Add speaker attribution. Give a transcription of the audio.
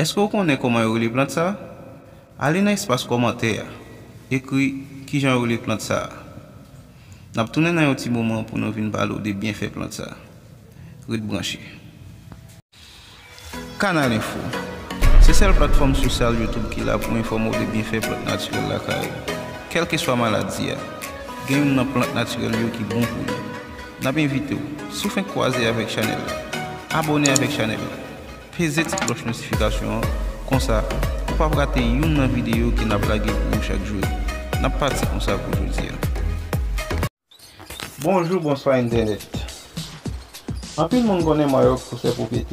Speaker 1: Est-ce que vous connaissez comment vous les plantes ça? Allez dans l'espace commentaire, écrit qui j'en les plantes ça. N'a pas tourné dans un petit moment pour nous venir parler des bienfaits plantes ça. Reste branché. Canal Info. C'est celle plateforme sociale YouTube qui l'a pour informer des bienfaits plantes naturelles la caille. Quelle que soit maladie, il y a une plante naturelle qui est bon pour nous. N'a invité vous, si vous croiser avec Chanel, abonnez avec Chanel, pesez cette cloche notification, comme ça, pour ne pas rater une vidéo qui n'a blagué pour vous chaque jour. N'a pas parti comme ça pour aujourd'hui. Bonjour, bonsoir Internet. En plus, le monde connaît Maroc pour ses propriétés.